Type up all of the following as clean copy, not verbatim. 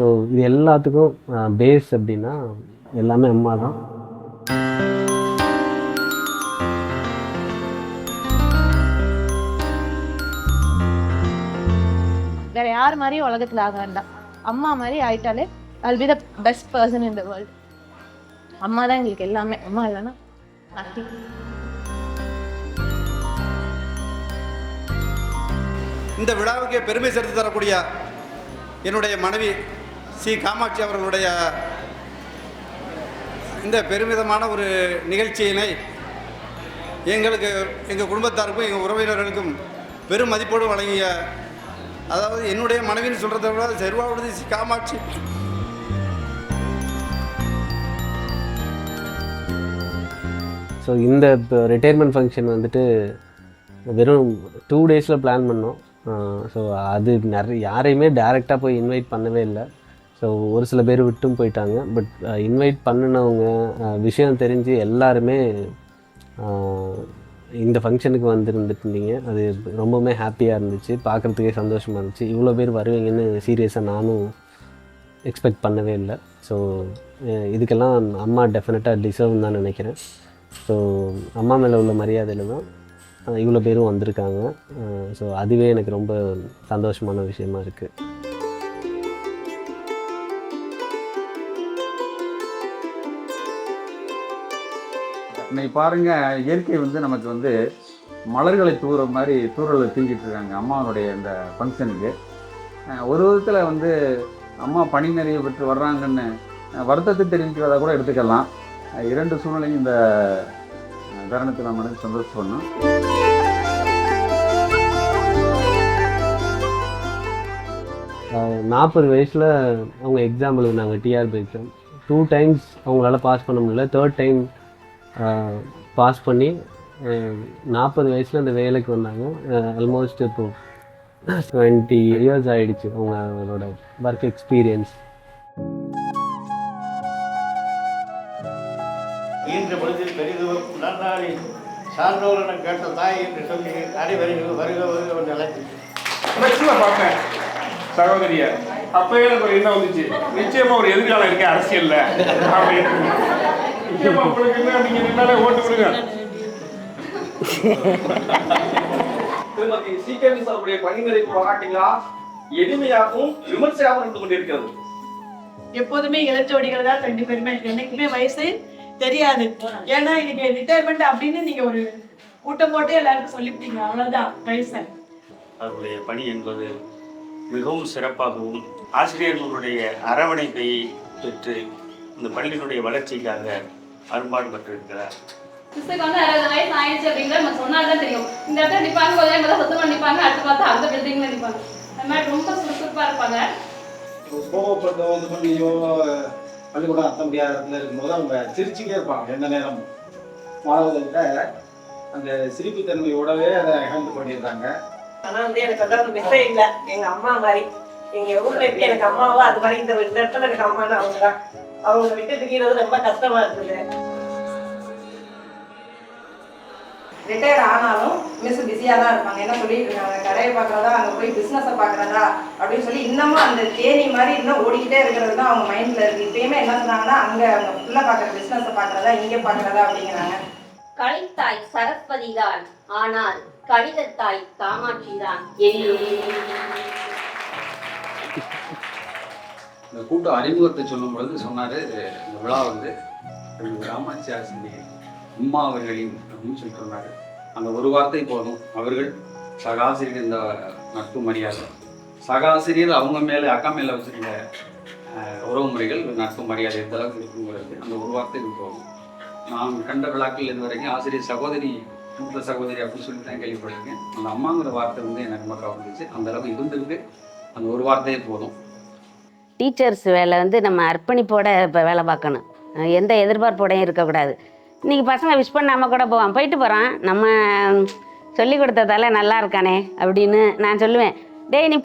So இது எல்லாத்துக்கும் base அப்படின்னா எல்லாமே அம்மா தான். வேற யார் மாதிரியும் உலகத்தில் ஆக வேண்டாம், அம்மா மாதிரி ஆயிட்டாலே I'll be the best person in the world. அம்மா தான் எங்களுக்கு எல்லாமே. அம்மா இல்லைன்னா nothing. இந்த விழாவுக்கு பெருமை சேர்த்து தரக்கூடிய என்னுடைய மனைவி சி காமாட்சி அவர்களுடைய இந்த பெருமிதமான ஒரு நிகழ்ச்சியினை எங்கள் குடும்பத்தாருக்கும் எங்கள் உறவினர்களுக்கும் பெரும் மதிப்போடு வழங்கிய, அதாவது என்னுடைய மனைவின்னு சொல்கிறத விட செருவாவுடைய சி காமாட்சி ஸோ இந்த ரிட்டையர்மெண்ட் ஃபங்க்ஷன் வந்துட்டு வெறும் 2 days பிளான் பண்ணோம். ஸோ அது யாரையுமே டைரெக்டாக போய் இன்வைட் பண்ணவே இல்லை. ஸோ ஒரு சில பேர் விட்டும் போயிட்டாங்க. பட் இன்வைட் பண்ணினவங்க விஷயம் தெரிஞ்சு எல்லாருமே இந்த ஃபங்க்ஷனுக்கு வந்துருந்துட்டுருந்தீங்க. அது ரொம்பவுமே ஹாப்பியாக இருந்துச்சு, பார்க்குறதுக்கே சந்தோஷமாக இருந்துச்சு. இவ்வளோ பேர் வருவீங்கன்னு சீரியஸாக நானும் எக்ஸ்பெக்ட் பண்ணவே இல்லை. ஸோ இதுக்கெல்லாம் அம்மா டெஃபினட்டாக டிசர்வ்னு தான் நினைக்கிறேன். ஸோ அம்மா மேலே உள்ள மரியாதையில் தான் இவ்வளோ பேரும் வந்திருக்காங்க. ஸோ அதுவே எனக்கு ரொம்ப சந்தோஷமான விஷயமா இருக்குது. இன்னைக்கு பாருங்கள், இயற்கை நமக்கு மலர்களை தூர மாதிரி தூரலை தூங்கிட்டு இருக்காங்க அம்மாவுடைய இந்த ஃபங்க்ஷனுக்கு. ஒரு விதத்தில் அம்மா பணி நிறைய பெற்று வர்றாங்கன்னு வருத்தத்தை தெரிவிக்கிறதா கூட எடுத்துக்கலாம். 2 சூழ்நிலையும் இந்த தருணத்தில் நம்ம சந்தோஷப்படணும். நாற்பது வயசில் அவங்க எக்ஸாம் எழுதினாங்க, டிஆர்பி எக்ஸாம். 2 times அவங்களால பாஸ் பண்ண முடியல. 3rd time பாஸ் பண்ணி 40 வயசில் அந்த வேலைக்கு வந்தாங்க. ஆல்மோஸ்ட் இப்போ 20 years ஆகிடுச்சு அவங்களோட ஒர்க் எக்ஸ்பீரியன்ஸ். ஈன்ற பொழுதில் பெரிதும் நன்னாரி சார்ந்தோரிடம் கேட்ட தாய் என்று சொல்லி அனைவரையும் வருக வருக என்று அழைத்து பார்த்தேன் சகோதரிய. அப்பவே எனக்கு ஒரு என்ன வந்துச்சு, நிச்சயமா ஒரு எதிர்காலம் இருக்கே அரசியல்ல அப்படின்னு. நிச்சயமா உங்களுக்கு என்ன, நீங்க நின்னாலே ஓட்டு கொடுங்க. திருமதி சி.கே.வி. சாருடைய பணிகளை பாராட்டுங்களா எளிமையாகவும் விமர்சையாகவும் இருந்து கொண்டிருக்கிறது. எப்போதுமே இளஞ்சோடிகள் தான் 2 பேருமே. என்னைக்குமே வயசு தெரியாது. ஏன்னா இன்னைக்கு ரிட்டையர்மெண்ட் அப்படின்னு நீங்க ஒரு கூட்டம் போட்டு எல்லாருக்கும் சொல்லிவிட்டீங்க, அவ்வளவுதான் வயசு. அவருடைய பணி என்பது மிகவும் சிறப்பாகவும் ஆசிரியர்களுடைய அரவணைப்பை பெற்று இந்த பள்ளியினுடைய வளர்ச்சிக்காக அரும்பாடு பெற்றிருக்கிறார். சிஸ்டருக்கு 60 வயசு ஆயிடுச்சு அப்படிங்கிறத நம்ம சொன்னால்தான் தெரியும். இந்த இடத்துல நிற்பாங்க, கொஞ்சம் நேரம் சுத்தமாக நிற்பாங்க, அடுத்து பார்த்தா அந்த பில்டிங்கில் நிற்பாங்க. அந்த மாதிரி ரொம்ப சுறுசுறுப்பாக இருப்பாங்க. கோவப்பட்டோ இது பண்ணியோ பள்ளிக்கூடம் அத்த முடியாத இடத்துல இருக்கும்போது அவங்க சிரிச்சுட்டே இருப்பாங்க. எந்த நேரம் மாணவர்கள்கிட்ட அந்த சிரிப்புத்தன்மையோடவே அதை ஹேண்டில் பண்ணிடுறாங்க. ஆனால் எனக்கு அந்த மிஸ்ஸே இல்லை. எங்கள் அம்மா மாதிரி எங்கள் ஊரில் எப்படி எனக்கு அம்மாவோ அது மாதிரி இந்த இடத்துல எனக்கு அம்மான்னு அவங்க தான். அவங்க விட்டு திரிகிறது ரொம்ப கஷ்டமாக இருக்குது. ரிட்டையர் ஆனாலும் மிஸ் பிஸியாக தான் இருப்பாங்க. என்ன சொல்லிட்டு இருக்காங்க, கடையை பார்க்குறதா அங்கே போய் பிஸ்னஸை பார்க்குறதா அப்படின்னு சொல்லி இன்னமும் அந்த தேனி மாதிரி இன்னும் ஓடிக்கிட்டே இருக்கிறது தான் அவங்க மைண்டில் இருக்குது. இப்பயுமே என்ன சொன்னாங்கன்னா அங்கே அவங்க ஃபுல்லாக பார்க்குற பிஸ்னஸை பார்க்குறதா இங்கே பார்க்குறதா அப்படிங்கிறாங்க. கலைத்தாய் சரஸ்வதி தான், ஆனால் கணிதத்தாய் காமாட்சி தான். இந்த கூட்ட அறிமுகத்தை சொல்லும் பொழுது சொன்னார், இந்த விழா காமாட்சி ஆசிரியர் அம்மா அவர்களின் அப்படின்னு சொல்லிட்டு சொன்னார். அந்த ஒரு வார்த்தை போதும். அவர்கள் சகாசிரியர் இந்த நட்பு மரியாதை, சகாசிரியர் அவங்க மேலே அக்கா மேலே வச்சுருந்த உறவு முறைகள் நட்பு மரியாதை எந்த அளவுக்கு இருக்குங்கிறது அந்த ஒரு வார்த்தை போதும். நான் கண்ட விழாக்கள் இது வரைக்கும் ஆசிரியர் சகோதரி, மூத்த சகோதரி அப்படின்னு சொல்லி தான் கேள்விப்பட்டிருக்கேன். அந்த அம்மாங்கிற வார்த்தை எனக்கு ரொம்ப கவனிச்சு அந்த அளவுக்கு இருந்திருக்கு. அந்த ஒரு வார்த்தையே போதும். டீச்சர்ஸ் வேலை நம்ம அர்ப்பணிப்போட இப்போ வேலை பார்க்கணும். எந்த எதிர்பார்ப்போடையும் இருக்கக்கூடாது. இன்றைக்கி பசங்க விஷ் பண்ணாமல் கூட போவான், போயிட்டு போகிறான், நம்ம சொல்லி கொடுத்ததால நல்லா இருக்கானே அப்படின்னு நான் சொல்லுவேன். டேய் நீ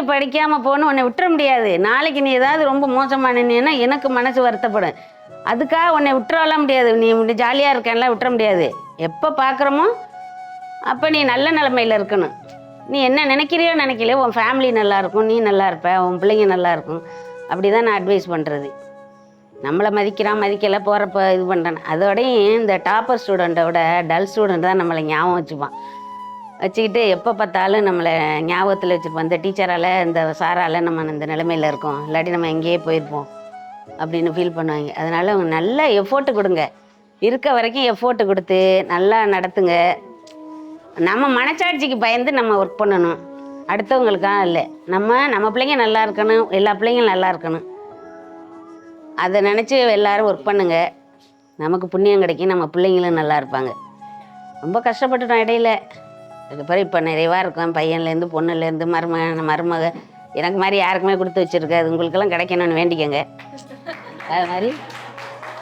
படிக்காமல் போகணும், உன்னை விட்டுற முடியாது. நாளைக்கு நீ ஏதாவது ரொம்ப மோசமானேன்னா எனக்கு மனசு வருத்தப்படும். அதுக்காக உன்னை விட்டுறலாம் முடியாது. நீ இப்படி ஜாலியாக இருக்கேன்லாம் விட்டுற முடியாது. எப்போ பார்க்குறோமோ அப்போ நீ நல்ல நிலைமையில் இருக்கணும். நீ என்ன நினைக்கிறியோ நினைக்கலையோ உன் ஃபேமிலி நல்லாயிருக்கும், நீ நல்லா இருப்ப, உன் பிள்ளைங்க நல்லா இருக்கும் அப்படி தான் நான் அட்வைஸ் பண்ணுறது. நம்மளை மதிக்கிறான் மதிக்கலை போகிறப்ப இது பண்ணுறேன். அதோடையும் இந்த டாப்பர் ஸ்டூடெண்ட்டை விட டல் ஸ்டூடெண்ட் தான் நம்மளை ஞாபகம் வச்சுப்பான். வச்சுக்கிட்டு எப்போ பார்த்தாலும் நம்மளை ஞாபகத்தில் வச்சுருப்போம். இந்த டீச்சரால் இந்த சாரால் நம்ம இந்த நிலைமையில் இருக்கோம், இல்லாட்டி நம்ம எங்கேயே போயிருப்போம் அப்படின்னு ஃபீல் பண்ணுவாங்க. அதனால் அவங்க நல்லா எஃபோர்ட்டு கொடுங்க, இருக்க வரைக்கும் எஃபோர்ட்டு கொடுத்து நல்லா நடத்துங்க. நம்ம மனச்சாட்சிக்கு பயந்து நம்ம ஒர்க் பண்ணணும், அடுத்தவங்களுக்காக இல்லை. நம்ம பிள்ளைங்க நல்லா இருக்கணும், எல்லா பிள்ளைங்களும் நல்லா இருக்கணும், அதை நினச்சி எல்லோரும் ஒர்க் பண்ணுங்க. நமக்கு புண்ணியம் கிடைக்கும், நம்ம பிள்ளைங்களும் நல்லா இருப்பாங்க. ரொம்ப கஷ்டப்பட்டுட்டோம் இடையில, அதுக்கப்புறம் இப்போ நிறைவாக இருக்கும். பையன்லேருந்து பொண்ணுலேருந்து மருமக எனக்கு மாதிரி யாருக்குமே கொடுத்து வச்சுருக்கு. அது உங்களுக்கெல்லாம் கிடைக்கணும்னு வேண்டிக்கங்க. அது மாதிரி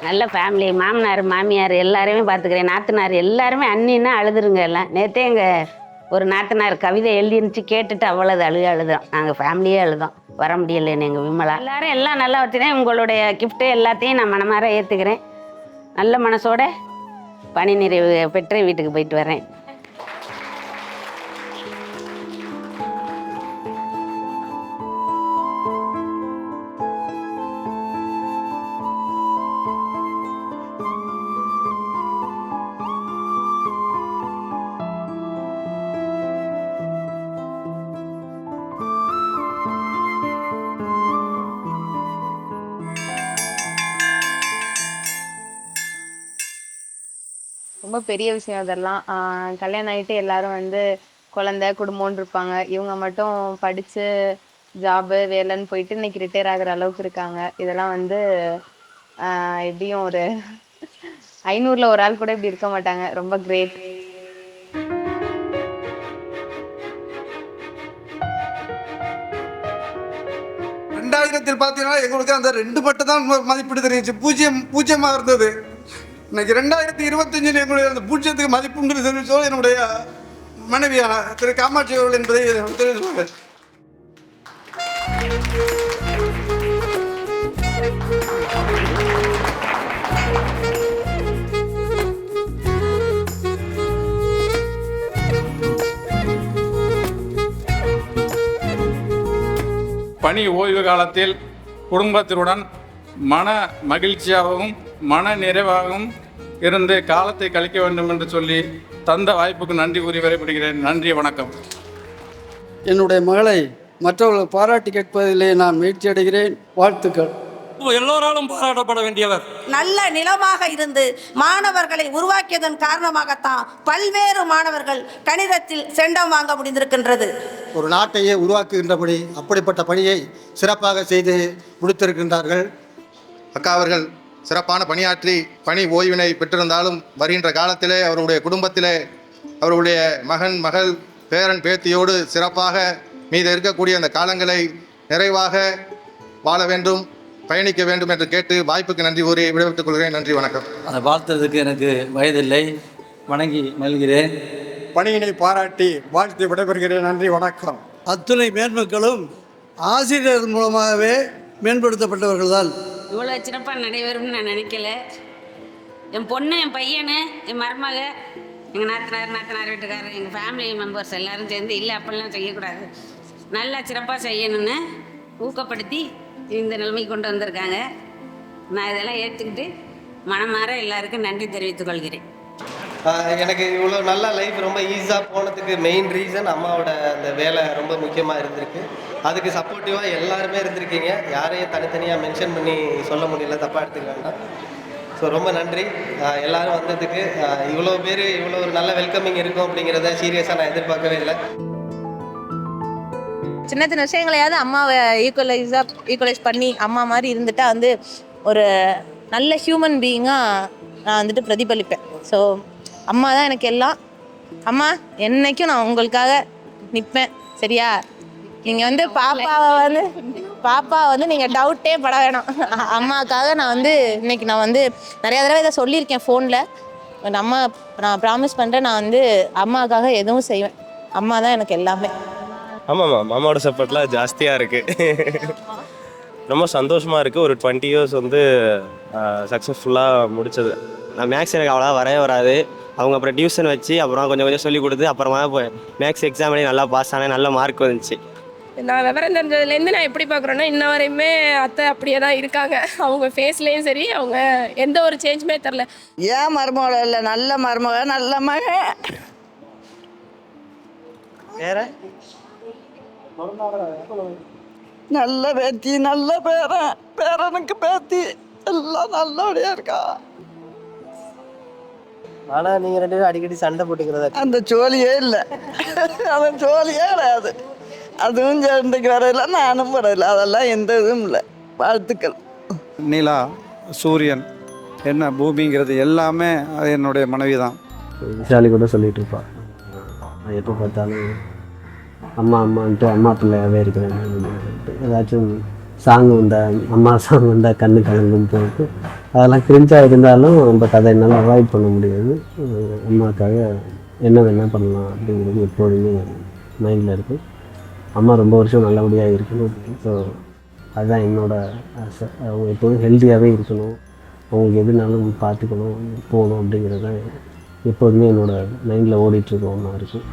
நல்ல ஃபேமிலி, மாமனார் மாமியார் எல்லாருமே பார்த்துக்கிறேன், நாத்தனார் எல்லாருமே அண்ணின்னா அழுதுருங்க. எல்லாம் நேற்றே எங்கள் ஒரு நாத்தனார் கவிதை எழுதிருந்துச்சு, கேட்டுட்டு அவ்வளோது அழுதோம். நாங்கள் ஃபேமிலியே அழுதோம், வர முடியலைன்னு எங்கள் விமலா. எல்லாரும் எல்லாம் நல்லா வச்சுருந்தேன். உங்களுடைய கிஃப்ட்டு எல்லாத்தையும் நான் மனமார ஏற்றுக்கிறேன். நல்ல மனசோட பணி நிறைவு பெற்று வீட்டுக்கு போயிட்டு வரேன். ரொம்ப பெரிய விஷயம் அதெல்லாம். கல்யாணம் ஆகிட்டு எல்லாரும் வந்து குழந்தை குடும்பம்னு இருப்பாங்க. இவங்க மட்டும் படித்து ஜாபு வேலைன்னு போயிட்டு இன்னைக்கு ரிட்டையர் ஆகிற அளவுக்கு இருக்காங்க. இதெல்லாம் வந்து எப்படியும் ஒரு 500ல் ஒரு ஆள் கூட இப்படி இருக்க மாட்டாங்க. ரொம்ப கிரேட். பார்த்தீங்கன்னா எங்களுக்கு அந்த 2 மட்டும் தான் மதிப்பீடு தெரிஞ்சிச்சு. பூஜ்ஜியமாக இருந்தது. இன்னைக்கு 2025 எங்களுடைய அந்த பூஜ்ஜியத்துக்கு மதிப்புண்டு தெரிவித்தோ என்னுடைய மனைவியான திரு காமாட்சி அவர்கள் என்பதை தெரிவித்துள்ளார்கள். பணி ஓய்வு காலத்தில் குடும்பத்தினுடன் மன மகிழ்ச்சியாகவும் மன நிறைவாகவும் இருந்து காலத்தை கழிக்க வேண்டும் என்று சொல்லி தந்த வாய்ப்புக்கு நன்றி கூறி விடைபெறுகிறேன். நன்றி, வணக்கம். என்னுடைய மகளை மற்றவர்கள் பாராட்டி கேட்பதிலே நான் மகிழ்ச்சி அடைகிறேன். வாழ்த்துக்கள். எல்லோராலும் பாராட்டப்பட வேண்டியவர். நல்ல நிலமாக இருந்து மாணவர்களை உருவாக்கியதன் காரணமாகத்தான் பல்வேறு மாணவர்கள் கணிதத்தில் செண்டம் வாங்க முடிந்திருக்கின்றது. ஒரு நாட்டையே உருவாக்குகின்றபடி அப்படிப்பட்ட பணியை சிறப்பாக செய்து முடித்திருக்கின்றார்கள். அக்கா அவர்கள் சிறப்பான பணியாற்றி பணி ஓய்வினை பெற்றிருந்தாலும் வருகின்ற காலத்திலே அவருடைய குடும்பத்திலே அவருடைய மகன் மகள் பேரன் பேத்தியோடு சிறப்பாக மீது இருக்கக்கூடிய அந்த காலங்களை நிறைவாக வாழ வேண்டும், பயணிக்க வேண்டும் என்று கேட்டு வாய்ப்புக்கு நன்றி கூறி விடைபெற்றுக் கொள்கிறேன். நன்றி, வணக்கம். அதை வாழ்த்துறதுக்கு எனக்கு வயதில்லை, வணங்கி மகிழ்கிறேன். பணியினை பாராட்டி வாழ்த்து விடைபெறுகிறேன். நன்றி, வணக்கம். அத்துணை மேன்மக்களும் ஆசிரியர் மூலமாகவே மேம்படுத்தப்பட்டவர்கள் தான். இவ்வளோ சிறப்பாக நடைபெறும்னு நான் நினைக்கல. என் பொண்ணு, என் பையனு, என் மருமக, எங்கள் நாத்தனார் வீட்டுக்காரர், எங்கள் ஃபேமிலி மெம்பர்ஸ் எல்லோரும் சேர்ந்து இல்லை அப்படிலாம் செய்யக்கூடாது, நல்லா சிறப்பாக செய்யணும்னு ஊக்கப்படுத்தி இந்த நிலைமைக்கு கொண்டு வந்திருக்காங்க. நான் இதெல்லாம் ஏற்றுக்கிட்டு மனமாற எல்லாருக்கும் நன்றி தெரிவித்துக் கொள்கிறேன். எனக்கு இவ்வளோ நல்ல லைஃப் ரொம்ப ஈஸியாக போனதுக்கு மெயின் ரீசன் அம்மாவோட அந்த வேலை ரொம்ப முக்கியமாக இருந்திருக்கு. அதுக்கு சப்போர்ட்டிவாக எல்லாருமே இருந்திருக்கீங்க. யாரையும் தனித்தனியாக மென்ஷன் பண்ணி சொல்ல முடியல, தப்பாக எடுத்துக்க வேண்டாம். ஸோ ரொம்ப நன்றி எல்லோரும் வந்ததுக்கு. இவ்வளோ பேர் இவ்வளோ ஒரு நல்ல வெல்கமிங் இருக்கும் அப்படிங்கிறத சீரியஸாக நான் எதிர்பார்க்கவே இல்லை. சின்ன சின்ன விஷயங்களையாவது அம்மாவை ஈக்குவலைஸ் பண்ணி அம்மா மாதிரி இருந்துட்டா வந்து ஒரு நல்ல ஹியூமன் பீயிங்காக நான் வந்துட்டு பிரதிபலிப்பேன். ஸோ அம்மா தான் எனக்கு எல்லாம். அம்மா என்னைக்கும் நான் உங்களுக்காக நிற்பேன், சரியா? நீங்கள் வந்து பாப்பா வந்து நீங்கள் டவுட்டே பட வேணாம். அம்மாவுக்காக நான் வந்து இன்னைக்கு நான் வந்து நிறையா தடவை இதை சொல்லியிருக்கேன் ஃபோனில். அம்மா நான் ப்ராமிஸ் பண்ணுறேன், நான் வந்து அம்மாவுக்காக எதுவும் செய்வேன். அம்மா தான் எனக்கு எல்லாமே. ஆமாம்மா, மாமாவோட சப்போர்ட்லாம் ஜாஸ்தியாக இருக்குது. ரொம்ப சந்தோஷமாக இருக்குது. ஒரு 20 years வந்து சக்ஸஸ்ஃபுல்லாக முடித்தது. நான் மேக்ஸ் எனக்கு அவ்வளோ வரவே வராது. அவங்க அப்புறம் டியூஷன் வச்சு அப்புறம் கொஞ்சம் சொல்லிக் கொடுத்து அப்புறமா மேக்ஸ் எக்ஸாம்லேயே நல்லா பாஸ் ஆனேன், நல்ல மார்க் வந்துச்சு. நான் விவரம் தெரிஞ்சதுலேருந்து நான் எப்படி பார்க்குறேன்னா இன்ன வரையுமே அத்தை அப்படியே தான் இருக்காங்க. அவங்க ஃபேஸ்லேயும் சரி, அவங்க எந்த ஒரு சேஞ்சுமே தெரில. ஏன் மருமகள் இல்லை, நல்ல மருமக, நல்ல மகன். வேற நல்ல பேத்தி, நல்ல பேரன், பேரனுக்கு பேத்தி எல்லாம் நல்லபடியா இருக்கா. ஆனா நீங்க 2 பேரும் அடிக்கடி சண்டை போட்டுக்கிறதா? அந்த ஜோலியே இல்லை, அந்த ஜோலியே கிடையாது. அதுவும் சண்டைக்கு வரையில, நானும் வரையில, அதெல்லாம் எந்த இதுவும் இல்லை. வாழ்த்துக்கள். நிலா, சூரியன், என்ன பூமிங்கிறது எல்லாமே அது என்னுடைய மனைவி தான். விஷாலி கூட சொல்லிட்டு இருப்பாள், எப்போ பார்த்தாலும் அம்மா அம்மான்ட்டு அம்மா பிள்ளையாகவே இருக்கிறேன். ஏதாச்சும் சாங் வந்தால், அம்மா சாங் வந்தால் கண்ணு கலங்கும் போட்டு அதெல்லாம் கிரிஞ்சாக இருந்தாலும் பட் அதை என்னால் அவாய்ட் பண்ண முடியாது. அம்மாவுக்காக என்ன வேணால் பண்ணலாம் அப்படிங்கிறது எப்போதுமே மைண்டில் இருக்கும். அம்மா ரொம்ப வருஷம் நல்லபடியாக இருக்கணும். ஸோ அதுதான் என்னோடய ஆசை. அவங்க எப்போதும் ஹெல்த்தியாகவே இருக்கணும், அவங்களுக்கு எதுனாலும் பார்த்துக்கணும், போகணும் அப்படிங்கிறது தான் எப்போதுமே என்னோடய மைண்டில் ஓடிட்டுருக்க ஒன்றா இருக்குது.